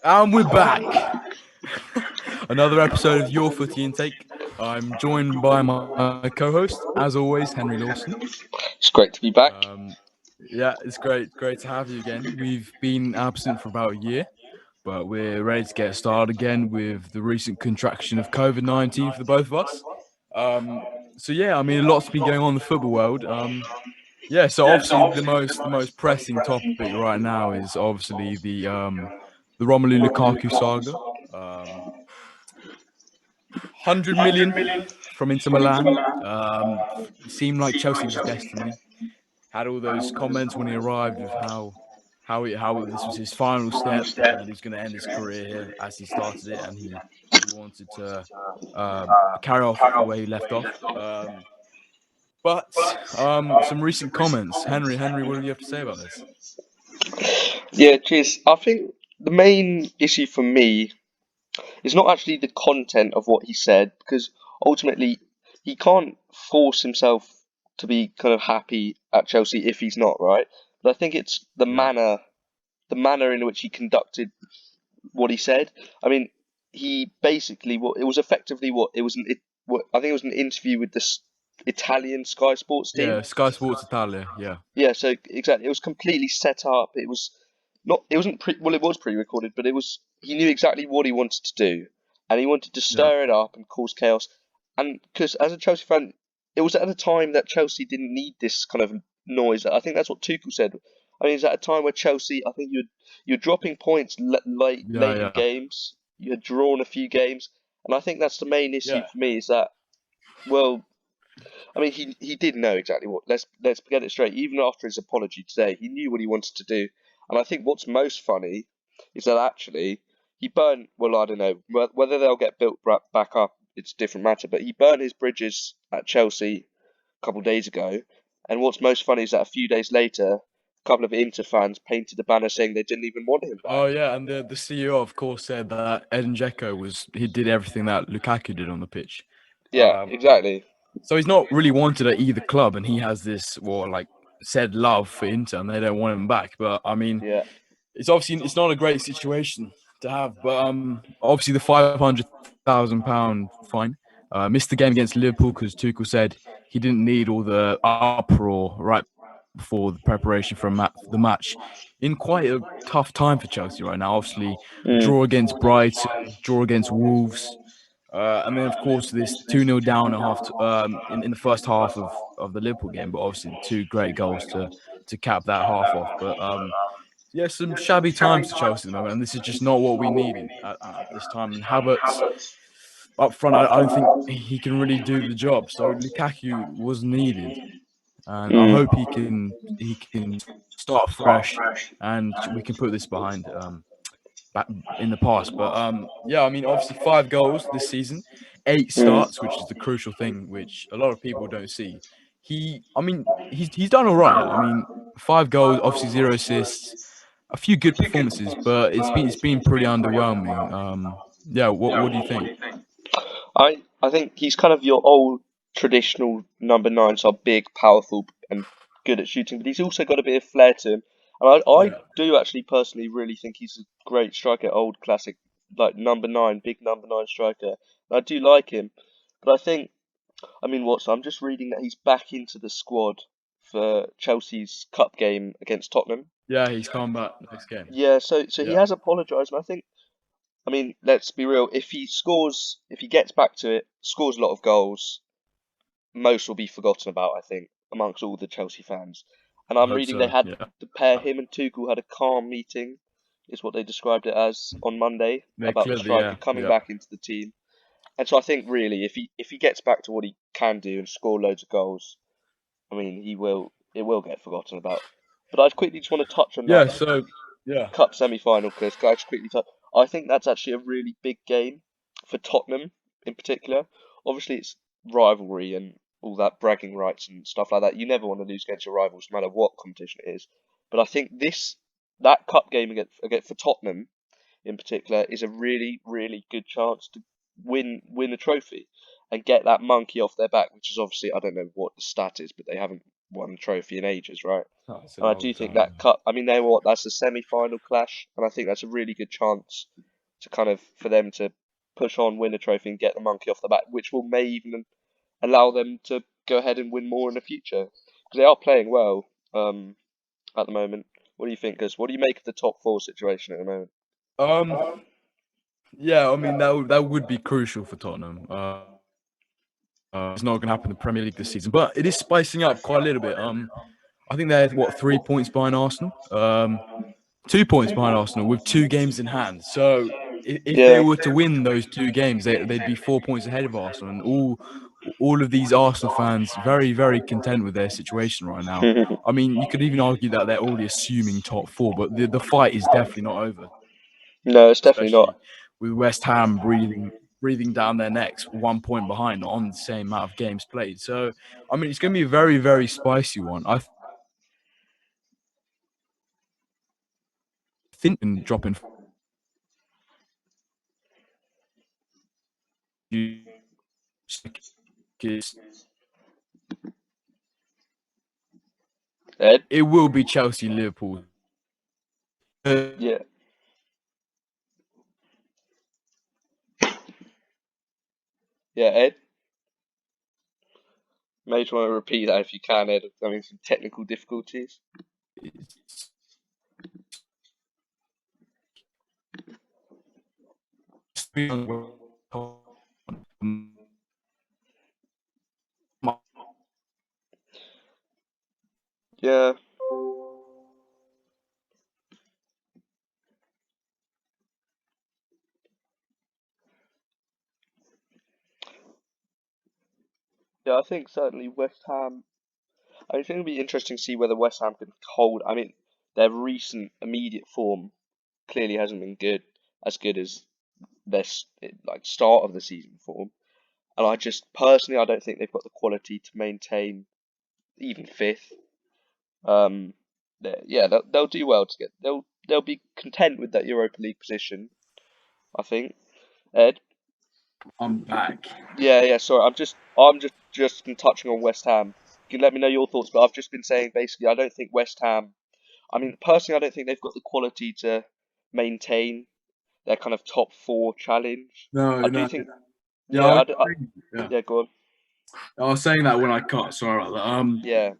And we're back. Another episode of Your Footy Intake. I'm joined by my co-host, as always, Henry Lawson. It's great to be back. Yeah, it's great to have you again. We've been absent for about a year, but we're ready to get started again with the recent contraction of COVID-19 for the both of us. So yeah, I mean, a lot's been going on in the football world. Yeah, so obviously the most pressing topic right now is obviously the Romelu Lukaku saga. 100 million from Inter Milan. Seemed like Chelsea was destiny. Had all those comments when he arrived of how this was his final step and that he was going to end his career here as he started it, and he wanted to carry off where he left off. But some recent comments, Henry, what do you have to say about this? Yeah, cheers. I think the main issue for me is not actually the content of what he said, because ultimately he can't force himself to be kind of happy at Chelsea if he's not, right? But I think it's Yeah, the manner in which he conducted what he said. I mean, he basically what it was effectively what it was. I think it was an interview with this Italian Sky Sports team. yeah, Sky Sports Italia, yeah, Yeah, so exactly, it was completely set up. It was not. It wasn't well, it was pre-recorded, but it was. He knew exactly what he wanted to do, and he wanted to yeah, stir it up and cause chaos. And because as a Chelsea fan, it was at a time that Chelsea didn't need this kind of noise. I think that's what Tuchel said. I mean, it's at a time where Chelsea, I think you're dropping points yeah, late in yeah, games. You had drawn a few games, and I think that's the main issue yeah. for me. Is that well, I mean, he did know exactly what. Let's get it straight. Even after his apology today, he knew what he wanted to do. And I think what's most funny is that actually he burned. Well, I don't know whether they'll get built back up. It's a different matter. But he burned his bridges at Chelsea a couple of days ago. And what's most funny is that a few days later, a couple of Inter fans painted a banner saying they didn't even want him back. Oh yeah, and the CEO of course said that Edin Dzeko he did everything that Lukaku did on the pitch. Yeah, Um, exactly. so he's not really wanted at either club, and he has this like said love for Inter, and they don't want him back. But I mean, Yeah. it's not a great situation to have. But obviously the £500,000 fine. Missed the game against Liverpool because Tuchel said he didn't need all the uproar right before the preparation for the match. In quite a tough time for Chelsea right now. Obviously, Mm. draw against Brighton, draw against Wolves, and then of course this 2-0 down at in the first half of the Liverpool game. But obviously two great goals to cap that half off. But yeah, some shabby times for Chelsea at the moment, and this is just not what we needed at this time. And Havertz up front, I don't think he can really do the job. So Lukaku was needed, and I Mm. hope he can start fresh, and we can put this behind back in the past. But yeah, I mean, obviously 5 goals this season, 8 starts, which is the crucial thing, which a lot of people don't see. I mean, he's done all right. I mean, 5 goals, obviously 0 assists, a few good performances, but it's been pretty underwhelming. Yeah, what do you think? I think he's kind of your old traditional number nine, so big, powerful, and good at shooting. But he's also got a bit of flair to him, and I Yeah, do actually personally really think he's a great striker, old classic like number nine, big number nine striker. And I do like him, but I think I mean what's I'm just reading that he's back into the squad for Chelsea's cup game against Tottenham. yeah, he's coming back next game. Yeah, so he Yeah, has apologised, and I think I mean, let's be real. If he gets back to it, scores a lot of goals, most will be forgotten about, I think, amongst all the Chelsea fans. And I I'm hope reading they so. had Yeah, the pair, him and Tuchel had a calm meeting, is what they described it as on Monday they about the clearly, striker yeah, coming yeah. back into the team. And so I think really, if he gets back to what he can do and score loads of goals, I mean, it will get forgotten about. But I quickly just want to touch on that Yeah, so yeah, cup semi-final, Chris. Can I just quickly touch? I think that's actually a really big game for Tottenham in particular. Obviously, it's rivalry and all that bragging rights and stuff like that. You never want to lose against your rivals, no matter what competition it is. But I think that cup game against for Tottenham in particular is a really really good chance to win a trophy and get that monkey off their back, which is obviously I don't know what the stat is, but they haven't won a trophy in ages, right? That's a And I long do think time. that cut. I mean, that's a semi-final clash, and I think that's a really good chance to kind of for them to push on, win a trophy, and get the monkey off the back, which will may even allow them to go ahead and win more in the future because they are playing well at the moment. What do you think, Gus? What do you make of the top four situation at the moment? Um, yeah, I mean that would be crucial for Tottenham. It's not going to happen in the Premier League this season, but it is spicing up quite a little bit. I think they're 3 points behind Arsenal. 2 points behind Arsenal with 2 games in hand. So if they Yeah. were to win those 2 games, they'd be 4 points ahead of Arsenal. And all of these Arsenal fans very, very content with their situation right now. I mean, you could even argue that they're already assuming top four, but the fight is definitely not over, No, it's definitely not. especially with West Ham breathing down their necks, 1 point behind on the same amount of games played. So, I mean, it's going to be a very, very spicy one. I think dropping Ed? it will be Chelsea, Liverpool. Yeah. Yeah, Ed? May just want to repeat that if you can, Ed. I mean, some technical difficulties. Yeah. Yeah, I think certainly West Ham. I think it'll be interesting to see whether West Ham can hold. I mean, their recent immediate form clearly hasn't been as good as their like start of the season form. And I just personally, I don't think they've got the quality to maintain even fifth. Um, yeah, they'll do well to get. They'll be content with that Europa League position. I think. Ed. I'm back. Yeah. Sorry, I'm just touching on West Ham. You can let me know your thoughts, but I've just been saying basically I don't think West Ham. I mean, personally, I don't think they've got the quality to maintain their kind of top four challenge. No, I do no. think. Yeah, Yeah. yeah. Yeah. Go on. I was saying that when I cut. Sorry about that. Yeah.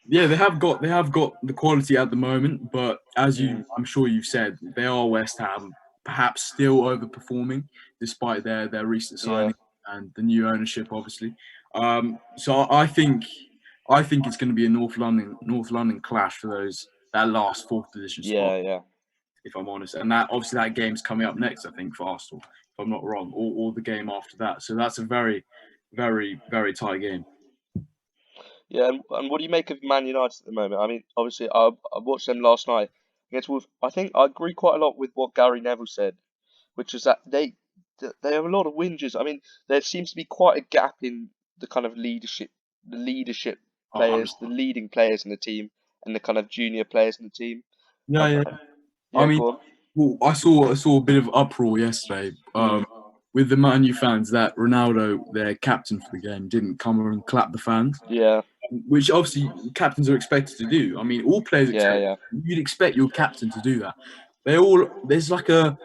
Yeah, they have got the quality at the moment, but as Mm, I'm sure you've said, they are West Ham, perhaps still overperforming despite their recent yeah. signing and the new ownership, obviously. So I think it's going to be a North London clash for that last fourth position spot, Yeah. Yeah. if I'm honest. And that obviously that game's coming up next, I think, for Arsenal, if I'm not wrong, or the game after that. So that's a very, very, very tight game. Yeah, and what do you make of Man United at the moment? I mean, obviously, I watched them last night against Wolves. I think I agree quite a lot with what Gary Neville said, which was that they have a lot of whinges. I mean, there seems to be quite a gap in the kind of leadership Oh, players, the leading players in the team, and the kind of junior players in the team. yeah, I, yeah. I, I yeah, mean, go on. well, I saw a bit of uproar yesterday Mm, with the Man U fans that Ronaldo, their captain for the game, didn't come and clap the fans, yeah, which obviously captains are expected to do. I mean, all players expect. yeah. You'd expect your captain to do that. There's like a.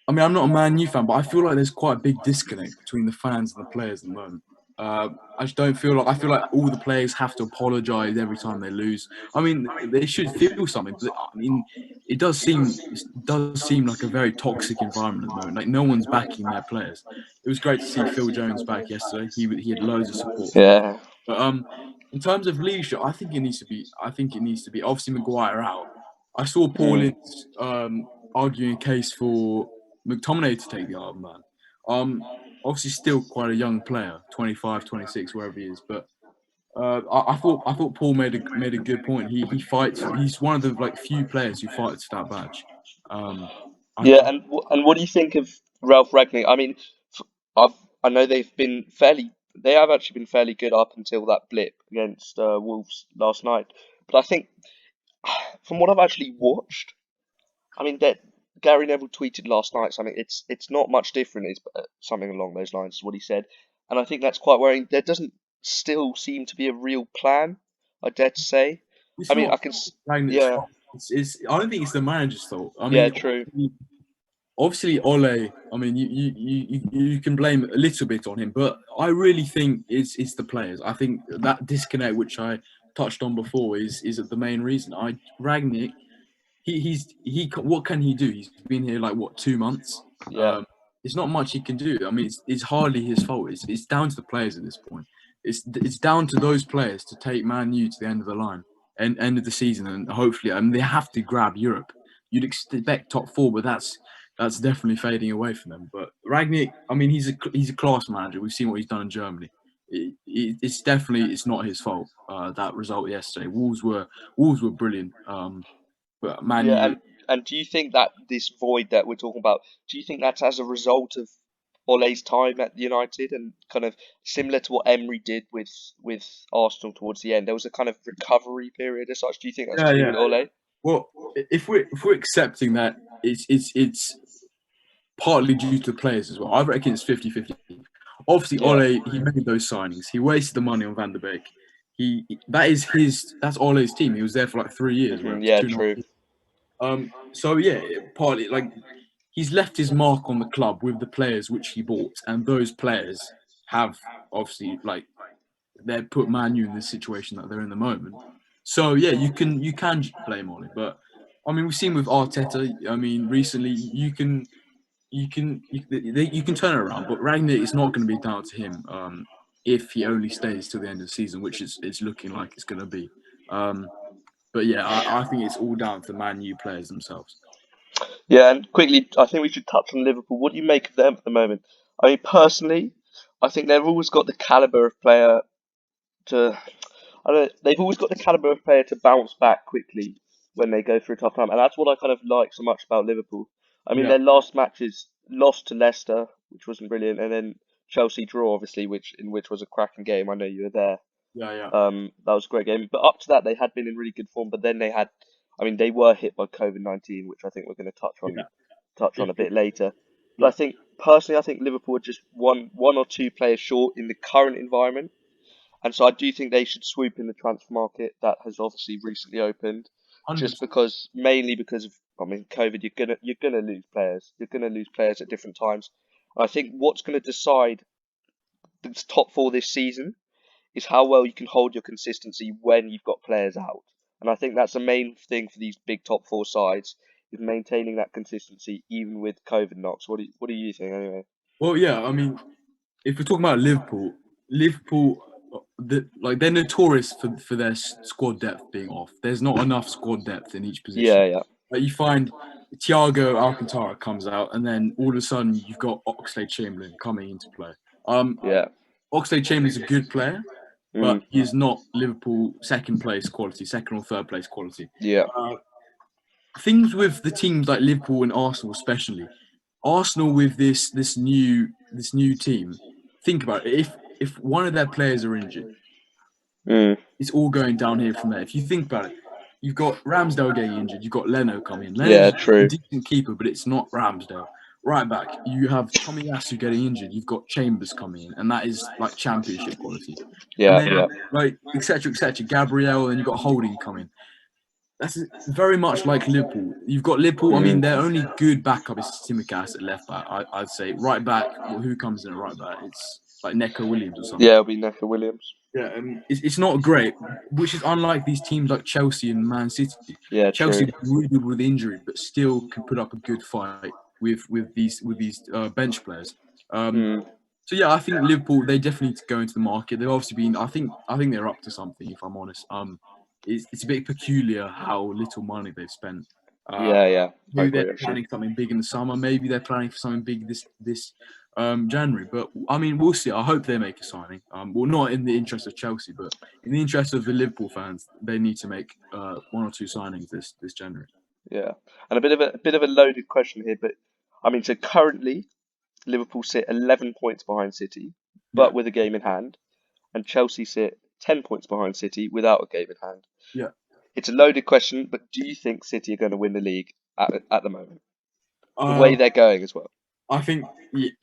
I mean, I'm not a Man U fan, but I feel like there's quite a big disconnect between the fans and the players at the moment. I just don't feel like I feel like all the players have to apologise every time they lose. I mean, they should feel something, but I mean, it does seem like a very toxic environment at the moment. Like no one's backing their players. It was great to see Phil Jones back yesterday. He had loads of support from Yeah. but in terms of leadership, I think it needs to be. I think it needs to be. Obviously, Maguire out. I saw Paul Mm. Ince arguing a case for McTominay to take the Iron Man. Obviously, still quite a young player, 25, 26, wherever he is. But I thought Paul made a good point. He fights. He's one of the few players who fights for that badge. Um, I, Yeah, I and what do you think of Ralph Ragnick? I mean, I know they have actually been fairly good up until that blip against Wolves last night. But I think from what I've actually watched, I mean that Gary Neville tweeted last night something. It's not much different. It's something along those lines is what he said, and I think that's quite worrying. There doesn't still seem to be a real plan. I dare to say. It's I mean, not Rangnick's yeah, fault. I don't think it's the manager's fault. I yeah, mean, true. obviously Ole. I mean, you can blame a little bit on him, but I really think it's the players. I think that disconnect, which I touched on before, is the main reason. Rangnick, what can he do? He's been here like what 2 months. Yeah, It's not much he can do. I mean, it's hardly his fault. It's down to the players at this point. It's down to those players to take Man U to the end of the line and end of the season, and hopefully, I mean, they have to grab Europe. You'd expect top four, but that's definitely fading away from them. But Rangnick, I mean, he's a class manager. We've seen what he's done in Germany. It's not his fault. That result yesterday, Wolves were brilliant. But Man yeah, U, and do you think that this void that we're talking about, do you think that's as a result of Ole's time at United and kind of similar to what Emery did with Arsenal towards the end? There was a kind of recovery period as such. Do you think that's to do yeah. with Ole? Well, if we're accepting that it's partly due to the players as well, I reckon it's 50-50. Obviously, Yeah. Ole, he made those signings. He wasted the money on Van der Beek. That's Ole's team. He was there for like 3 years, where it was Yeah, 2.5 true. years. So yeah, partly like he's left his mark on the club with the players which he bought, and those players have obviously like they've put Man U in the situation that they're in the moment. So yeah, you can blame Ole, but I mean we've seen with Arteta. I mean recently you can turn it around, but Rangnick is not going to be down to him if he only stays till the end of the season, which it's looking like it's going to be. But yeah, I think it's all down to the Man U players themselves. Yeah, and quickly, I think we should touch on Liverpool. What do you make of them at the moment? I mean, personally, I think they've always got the caliber of player to. I don't. They've always got the caliber of player to bounce back quickly when they go through a tough time, and that's what I kind of like so much about Liverpool. I mean, Yeah, their last matches lost to Leicester, which wasn't brilliant, and then Chelsea draw, obviously, which was a cracking game. I know you were there. yeah. That was a great game. But up to that, they had been in really good form. But then I mean, they were hit by COVID-19, which I think we're going to Yeah. touch on If a bit later. But yeah, I think personally, I think Liverpool are just one or two players short in the current environment, and so I do think they should swoop in the transfer market that has obviously recently opened, just 100%. because mainly because of I mean COVID, you're gonna lose players. You're gonna lose players at different times. I think what's going to decide the top four this season is how well you can hold your consistency when you've got players out. And I think that's the main thing for these big top four sides is maintaining that consistency even with COVID knocks. What do you think anyway? Well, yeah. I mean, if we're talking about Liverpool, they're notorious for their squad depth being off. There's not enough squad depth in each Yeah, position. yeah, Like you find Thiago Alcantara comes out, and then all of a sudden you've got Oxlade-Chamberlain coming into play. Um, yeah. Oxlade-Chamberlain's a good player, but Mm, he is not Liverpool second place quality, second or third place quality. yeah. Uh, Things with the teams like Liverpool and Arsenal, especially Arsenal with this new team. Think about it. If one of their players are injured, Mm, it's all going down here from there. If you think about it, you've got Ramsdale getting injured. You've got Leno coming in. yeah, Leno's a true. decent keeper, but it's not Ramsdale. Right back, you have Tommy Yasu getting injured. You've got Chambers coming in, and that is like championship quality. And Yeah, then yeah. like etc. etc. Gabriel, and you've got Holding coming. That's very much like Liverpool. You've got Liverpool. I mean, Mm, their only good backup is Tsimikas at left back. I'd say right back. Well, who comes in at right back? It's like Neco Williams or something. yeah, it'll be Neco Williams. Yeah, it's not great, which is unlike these teams like Chelsea and Man City. Yeah, true. Chelsea really good with injury, but still can put up a good fight with these bench players. Um, Mm, so yeah, I think Liverpool they definitely need to go into the market. They've obviously been. I think they're up to something. If I'm honest, it's a bit peculiar how little money they've spent. Uh, yeah, yeah. I Maybe they're agree actually. planning something big in the summer. Maybe they're planning for something big this January. But I mean, we'll see. I hope they make a signing. Well, not in the interest of Chelsea, but in the interest of the Liverpool fans, they need to make one or two signings this January. Yeah, and a bit of a loaded question here, but I mean, so currently Liverpool sit 11 points behind City, Yeah, but with a game in hand, and Chelsea sit 10 points behind City without a game in hand. yeah. It's a loaded question, but do you think City are going to win the league at the moment? The way Uh, they're going as well. I think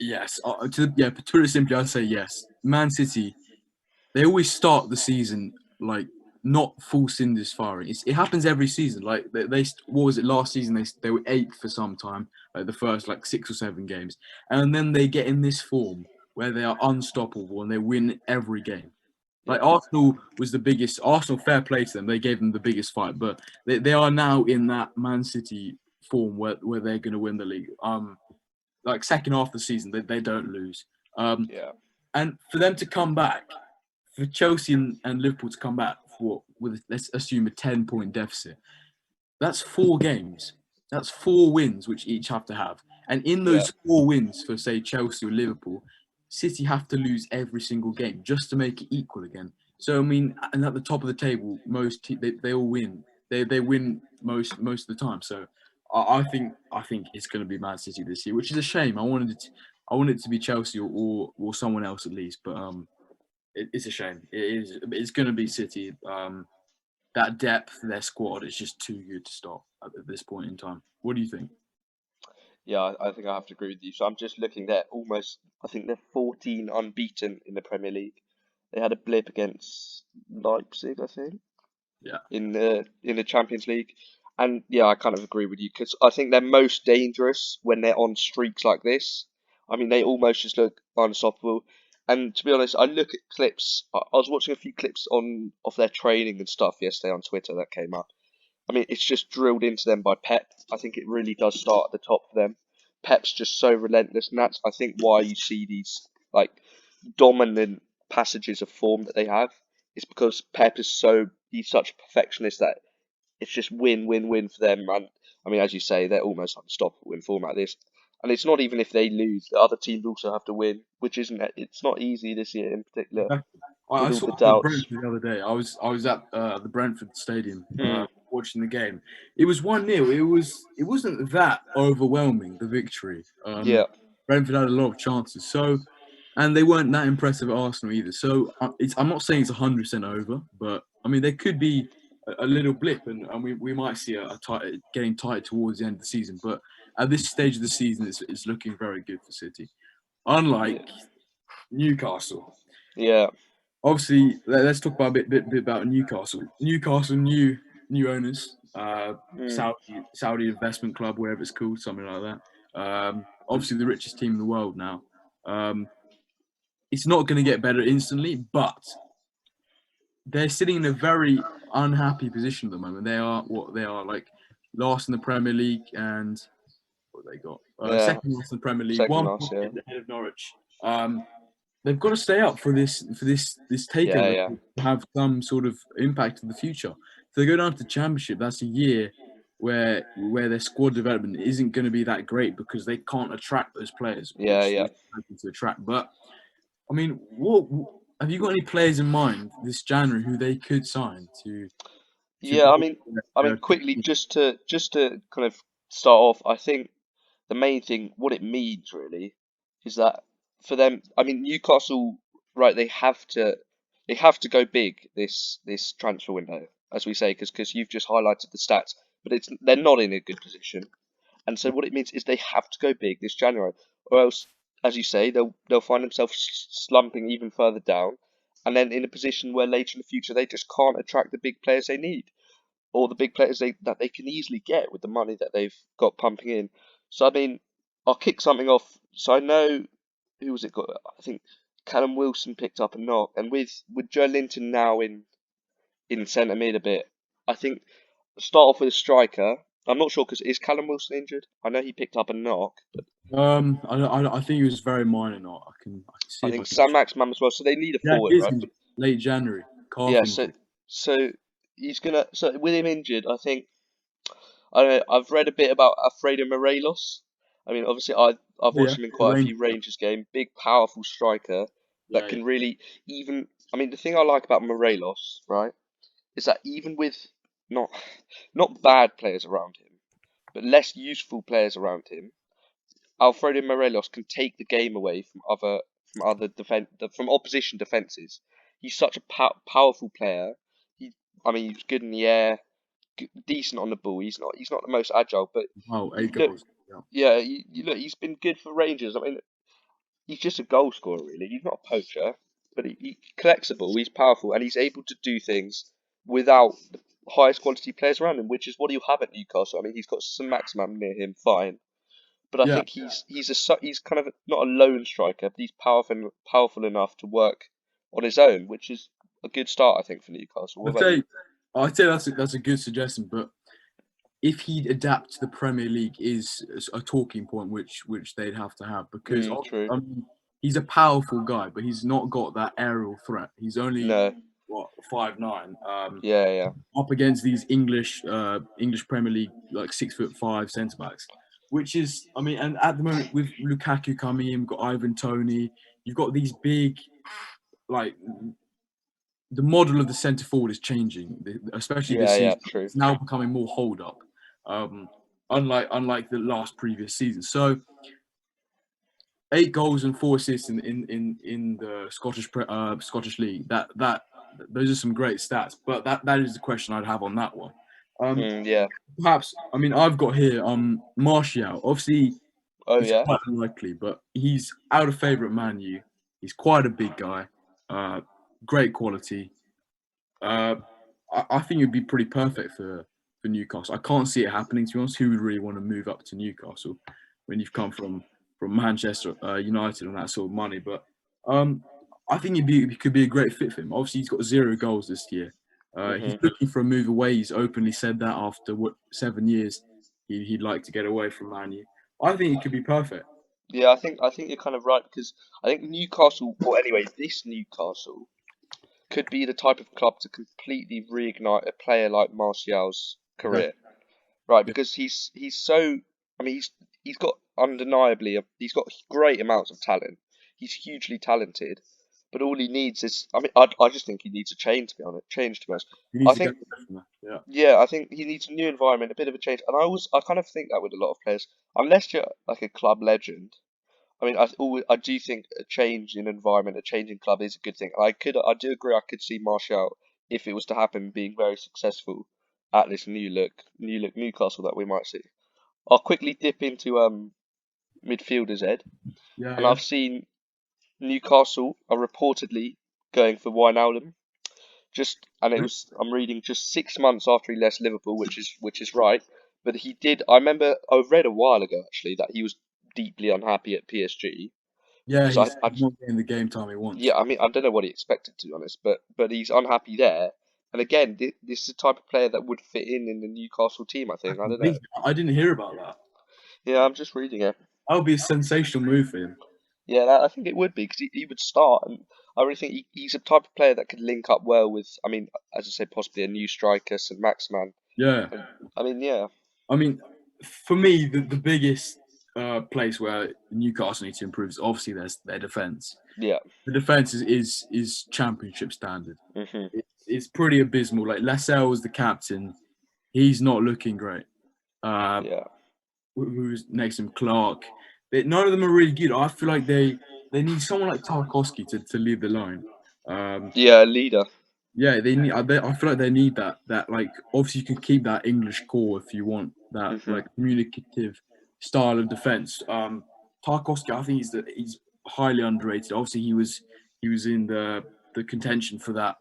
yes. To put it simply, I'd say yes. Man City, they always start the season like not forcing this far. It happens every season. Like they what was it last season? They were 8th for some time, like the first like 6 or 7 games, and then they get in this form where they are unstoppable and they win every game. Like Arsenal was the biggest. Arsenal, fair play to them. They gave them the biggest fight, but they are now in that Man City form where they're going to win the league. Like second half of the season, they don't lose. Yeah. And for them to come back, for Chelsea and Liverpool to come back with let's assume a 10-point deficit, that's 4 games. That's 4 wins which each have to have. And in Yeah. those 4 wins for say Chelsea or Liverpool, City have to lose every single game just to make it equal again. So I mean, and at the top of the table, they all win. They win most of the time. So I think it's going to be Man City this year, which is a shame. I wanted it to be Chelsea or someone else at least, but it's a shame. It's going to be City. That depth, their squad is just too good to stop at this point in time. What do you think? Yeah, I think I have to agree with you. So I'm just looking there. I think they're 14 unbeaten in the Premier League. They had a blip against Leipzig, I think, Yeah. in the Champions League. And yeah, I kind of agree with you because I think they're most dangerous when they're on streaks like this. I mean, they almost just look unstoppable. And to be honest, I look at clips. I was watching a few clips of their training and stuff yesterday on Twitter that came up. I mean, it's just drilled into them by Pep. I think it really does start at the top for them. Pep's just so relentless, and that's I think why you see these like dominant passages of form that they have. It's because Pep is he's such a perfectionist that it's just win, win, win for them. And I mean, as you say, they're almost unstoppable in form like this. And it's not even if they lose, the other teams also have to win, which isn't it's not easy this year in particular Exactly. with I all saw the the doubts. Brentford the other day. I was at the Brentford Stadium Hmm. watching the game. It was 1-0. It wasn't that overwhelming, the victory. Yeah, Brentford had a lot of chances. So and they weren't that impressive at Arsenal either. So I'm not saying it's 100% over, but I mean there could be a little blip, and we might see a tight, getting tight towards the end of the season. But at this stage of the season, it's looking very good for City. yeah, Unlike Newcastle. yeah. Obviously, let's talk about a bit about Newcastle. Newcastle, new owners, Hmm. Saudi investment club, wherever it's called, something like that. Obviously, the richest team in the world now. It's not going to get better instantly, but they're sitting in a very unhappy position at the moment. They are what they are, like last in the Premier League, and what they got Yeah, second last in the Premier League, second 1 last, point yeah. ahead of Norwich. They've got to stay up for this Yeah, takeover yeah. to have some sort of impact in the future. If they go down to the Championship, that's a year where their squad development isn't going to be that great because they can't attract those players, Yeah, which yeah. they're hoping to attract. But I mean, what have you got any players in mind this January who they could sign to Yeah, bolster I mean, their quickly, team? just to kind of start off, I think the main thing, what it means really, is that for them, I mean, Newcastle, right? They have to go big this transfer window, as we say, because you've just highlighted the stats, but they're not in a good position, and so what it means is they have to go big this January, or else, as you say, they'll find themselves slumping even further down, and then in a position where later in the future they just can't attract the big players they need or the big players that they can easily get with the money that they've got pumping in. So I mean, I'll kick something off. So I know who was it got? I think Callum Wilson picked up a knock, and with Joe Linton now in centre mid a bit, I think start off with a striker. I'm not sure because is Callum Wilson injured? I know he picked up a knock, but I think he was very minor. Not I can see I if I think can. Sam Max Man as well. So they need a Yeah, forward, he is right? in late January, calf Yeah. So injury. so he's gonna. So with him injured, I think I don't know. I've read a bit about Alfredo Morelos. I mean, obviously, I've Oh, yeah, watched him in the quite a Rangers. few Rangers games. Big, powerful striker that Yeah, yeah. can really even. I mean, the thing I like about Morelos, right, is that even with not not bad players around him, but less useful players around him, Alfredo Morelos can take the game away from opposition defenses. He's such a powerful player. He, I mean, he's good in the air, decent on the ball. He's not the most agile, but Wow, you 8 look, goals. Yeah. yeah, you look, he's been good for Rangers. I mean, he's just a goal scorer, really. He's not a poacher, but he collects the ball. He's powerful and he's able to do things without the highest quality players around him, which is what he'll have at Newcastle. I mean, he's got some Maximan near him, fine, but I Yeah. think he's kind of not a lone striker, but he's powerful enough to work on his own, which is a good start, I think, for Newcastle. What I'd about you? say, that's a good suggestion, but if he'd adapt to the Premier League is a talking point which they'd have to have because True. I mean, he's a powerful guy, but he's not got that aerial threat. He's only No. 5'9". Yeah. Up against these English Premier League like 6'5" centre backs, which is I mean, and at the moment with Lukaku coming in, we've got Ivan Toney, you've got these big like the model of the centre forward is changing, especially this Yeah. season. True. It's now becoming more hold up, unlike the last previous season. So 8 goals and 4 assists in the Scottish League. That those are some great stats. But that is the question I'd have on that one. Yeah. Perhaps I mean I've got here Martial. Obviously Oh it's yeah. quite unlikely, but he's out of favourite at Man U. He's quite a big guy, great quality. I think it'd be pretty perfect for Newcastle. I can't see it happening, to be honest. Who would really want to move up to Newcastle when you've come from Manchester United and that sort of money? But I think it could be a great fit for him. Obviously, he's got 0 goals this year. He's looking for a move away. He's openly said that after 7 years, he'd like to get away from Man U. I think it could be perfect. Yeah, I think you're kind of right because I think Newcastle, or anyway, this Newcastle could be the type of club to completely reignite a player like Martial's career, right? Yeah. Because he's so, I mean, he's got he's got great amounts of talent. He's hugely talented, but all he needs is, I mean, I just think he needs a change to be honest. He I needs to go think, from there. Yeah. yeah, I think he needs a new environment, a bit of a change, and I kind of think that with a lot of players, unless you're like a club legend. I mean, I do think a change in environment, a change in club is a good thing. I do agree. I could see Martial, if it was to happen, being very successful at this new look Newcastle that we might see. I'll quickly dip into midfielders, Ed, and Yeah. I've seen Newcastle are reportedly going for Wijnaldum. I'm reading just 6 months after he left Liverpool, which is right. But he did. I remember I read a while ago actually that he was deeply unhappy at PSG. Yeah, So he's not getting the game time he wants. yeah, I mean, I don't know what he expected to be honest, but he's unhappy there. And again, this is the type of player that would fit in the Newcastle team. I think. I don't know. I didn't hear about that. Yeah, I'm just reading it. That would be a sensational move for him. Yeah, I think it would be because he would start, and I really think he's a type of player that could link up well with. I mean, as I said, possibly a new striker, St. Maximan. Yeah. And, I mean, yeah, I mean, for me, the biggest place where Newcastle need to improve is obviously their defence. yeah. The defence is championship standard. hmm It's pretty abysmal. Like Lascelles, the captain, he's not looking great. Yeah. Who's next to him? Clark. None of them are really good. I feel like they need someone like Tarkowski to lead the line. Yeah, leader. Yeah, they need. I feel like they need that. That like obviously you can keep that English core if you want that hmm like communicative style of defense. Tarkowski, I think he's highly underrated. Obviously, he was in the contention for that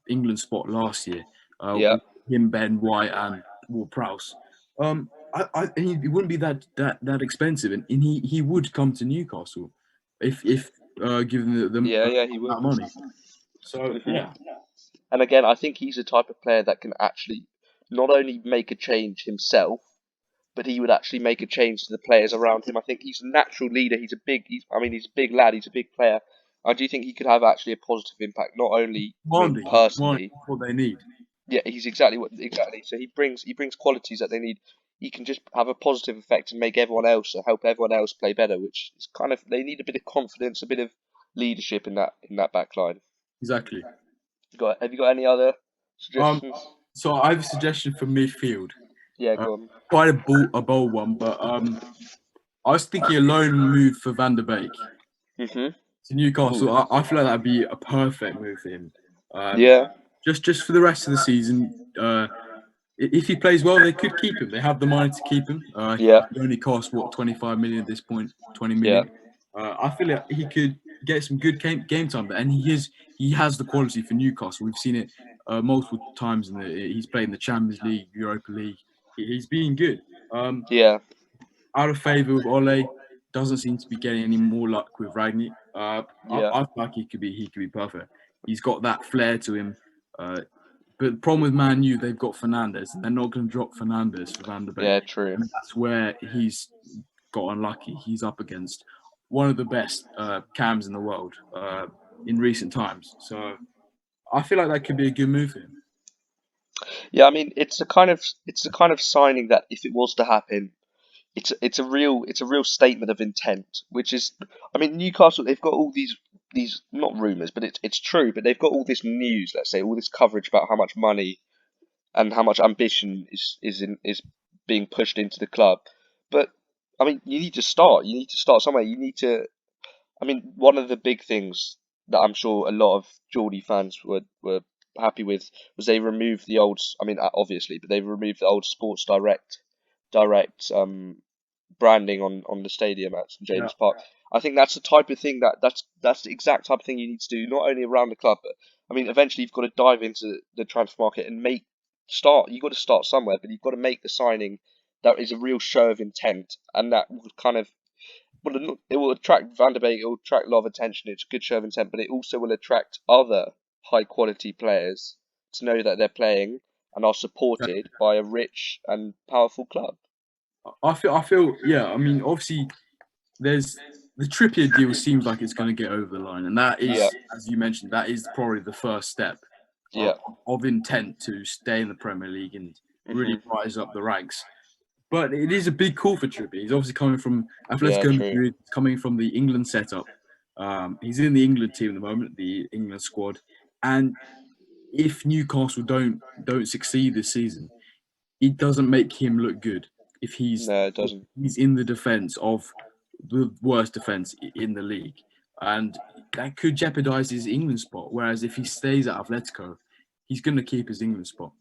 England spot last year. Yeah. With him, Ben White, and Ward-Prowse. He wouldn't be that expensive, and he would come to Newcastle if given Yeah, he would. that money. So hmm yeah. And again, I think he's the type of player that can actually not only make a change himself, but he would actually make a change to the players around him. I think he's a natural leader. He's a big lad. He's a big player. I do think he could have actually a positive impact, not only, I mean, Commanding, personally. what they need. Yeah, he's exactly. So he brings qualities that they need. He can just have a positive effect and make everyone else or help everyone else play better, which is kind of they need a bit of confidence, a bit of leadership in that back line. Exactly. Have you got any other Um, suggestions? so I have a suggestion for midfield. Yeah, Uh, go on. Quite a bold one, but I was thinking a loan move for Van der Beek Mhm. to Newcastle. Ooh. I feel like that'd be a perfect move for him. Yeah. Just for the rest of the season. If he plays well, they could keep him. They have the money to keep him. Yeah. He only costs 25 million at this point, 20 Yeah. million. I feel like he could get some good game time, and he has the quality for Newcastle. We've seen it multiple times he's played in the Champions League, Europa League. He's been good. Yeah, Out of favour with Ole, doesn't seem to be getting any more luck with Ragnick. yeah, I feel like he could be perfect. He's got that flair to him. But the problem with Man U, they've got Fernandes, and they're not going to drop Fernandes for Van der Beek. yeah, true. And that's where he's got unlucky. He's up against one of the best cams in the world in recent times. So I feel like that could be a good move for him. Yeah, I mean, it's the kind of signing that if it was to happen, it's a real statement of intent, which is, I mean, Newcastle, they've got all these not rumours, but it's true, but they've got all this news, let's say, all this coverage about how much money and how much ambition is being pushed into the club. But I mean, you need to start. You need to start somewhere. You need to. I mean, one of the big things that I'm sure a lot of Geordie fans were happy with was they removed the old. I mean, obviously, but they removed the old Sports Direct branding on the stadium at St Yeah. James Park. I think that's the type of thing that's the exact type of thing you need to do, not only around the club, but I mean, eventually you've got to dive into the transfer market and start. You've got to start somewhere, but you've got to make the signing that is a real show of intent, and that will kind of it will attract Van der Beek. It will attract a lot of attention. It's a good show of intent, but it also will attract other high quality players to know that they're playing and are supported by a rich and powerful club. I feel, yeah. I mean, obviously, there's the Trippier deal seems like it's going to get over the line, and that is, Yeah. as you mentioned, that is probably the first step Yeah. of intent to stay in the Premier League and really Mhm. rise up the ranks. But it is a big call for Trippier. He's obviously coming from Yeah, Atletico true. Madrid, coming from the England setup. He's in the England team at the moment, the England squad, and if Newcastle don't succeed this season, it doesn't make him look good. If No, it doesn't. he's in the defence of the worst defence in the league, and that could jeopardise his England spot. Whereas if he stays at Atletico, he's going to keep his England spot.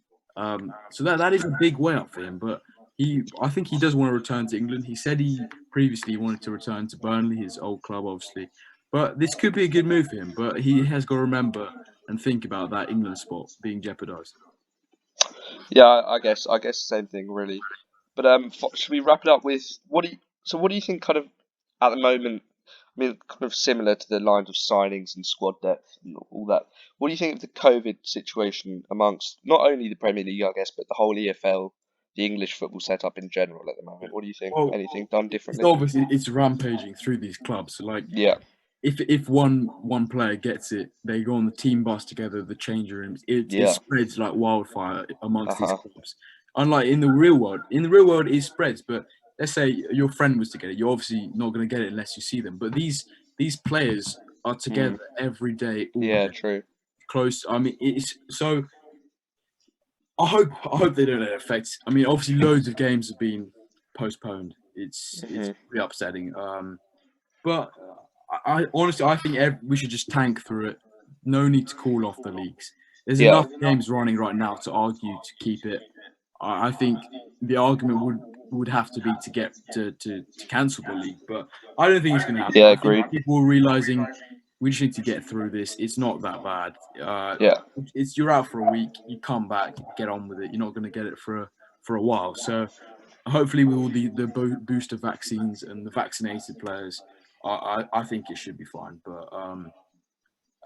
So that is a big way up for him. But I think he does want to return to England. He said he previously wanted to return to Burnley, his old club, obviously. But this could be a good move for him. But he has got to remember and think about that England spot being jeopardised. Yeah, I guess same thing really. But should we wrap it up with what do you think kind of at the moment? I mean, kind of similar to the lines of signings and squad depth and all that. What do you think of the COVID situation amongst not only the Premier League, I guess, but the whole EFL, the English football setup in general at the moment? What do you think? Well, Anything done it's differently? obviously it's rampaging through these clubs. So like Yeah, if one player gets it, they go on the team bus together, the change rooms. It yeah, spreads like wildfire amongst these uh-huh, clubs. Unlike in the real world it spreads. But let's say your friend was together, you're obviously not going to get it unless you see them. But these players are together mm, every day, all yeah, day, true. close. I mean, it's so. I hope they don't let it affect. I mean, obviously, loads of games have been postponed. It's Hmm. pretty upsetting. But I honestly, I think we should just tank through it. No need to call off the leagues. There's Yeah, enough games running right now to argue to keep it. I think the argument would have to be to get to cancel the league, but I don't think it's going to happen. yeah, I think agreed. people are realizing we just need to get through this. It's not that bad. Yeah, You're out for a week, you come back, get on with it. You're not going to get it for a while. So hopefully, with all the booster vaccines and the vaccinated players, I think it should be fine. But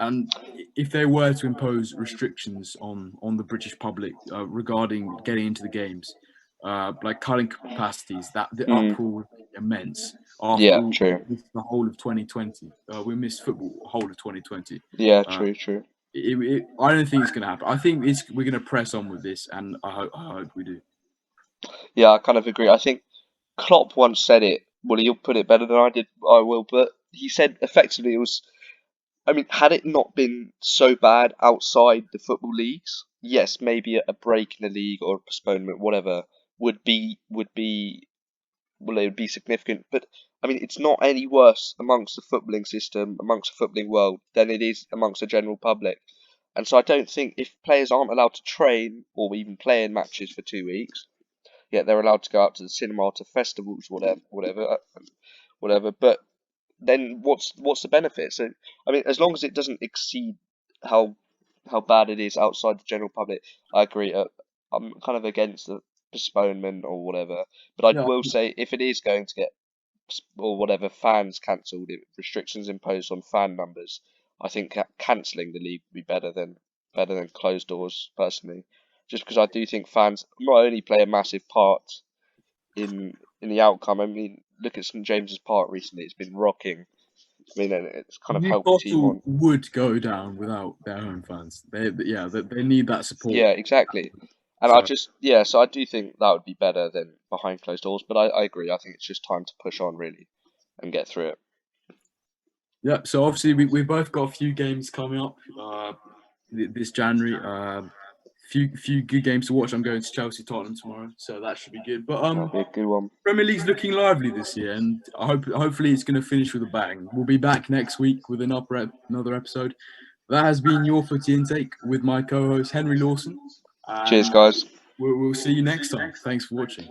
and if they were to impose restrictions on the British public regarding getting into the games, like cutting capacities, that the mm, uproar would be immense. After yeah, all, true. the whole of 2020, we missed football whole of 2020. Yeah, Uh, true, true. I don't think it's going to happen. I think we're going to press on with this, and I hope we do. Yeah, I kind of agree. I think Klopp once said it. Well, he'll put it better than I did. I will, but he said effectively it was. I mean, had it not been so bad outside the football leagues, yes, maybe a break in the league or a postponement, whatever, would be well, it would be significant. But I mean, it's not any worse amongst the footballing system, amongst the footballing world, than it is amongst the general public. And so I don't think if players aren't allowed to train or even play in matches for 2 weeks, yet they're allowed to go out to the cinema, to festivals, whatever. But then what's the benefit? So I mean, as long as it doesn't exceed how how bad it is outside the general public. I agree. I'm kind of against the postponement or whatever, but I Yeah, will say if it is going to get or whatever fans cancelled, restrictions imposed on fan numbers, I think cancelling the league would be better than closed doors personally. Just because I do think fans not only play a massive part in the outcome. I mean, look at St James's Park recently; it's been rocking. I mean, and it's kind of helped the team Newcastle on. would go down without their home fans. They need that support. Yeah, exactly. And So so I do think that would be better than behind closed doors. But I agree. I think it's just time to push on really and get through it. yeah, so obviously we both got a few games coming up this January. Few good games to watch. I'm going to Chelsea Tottenham tomorrow, so that should be good. But That'll be a good one. Premier League's looking lively this year, and hopefully it's going to finish with a bang. We'll be back next week with another episode. That has been your footy intake with my co-host Henry Lawson. Cheers, And guys. we'll see you next time. Thanks for watching.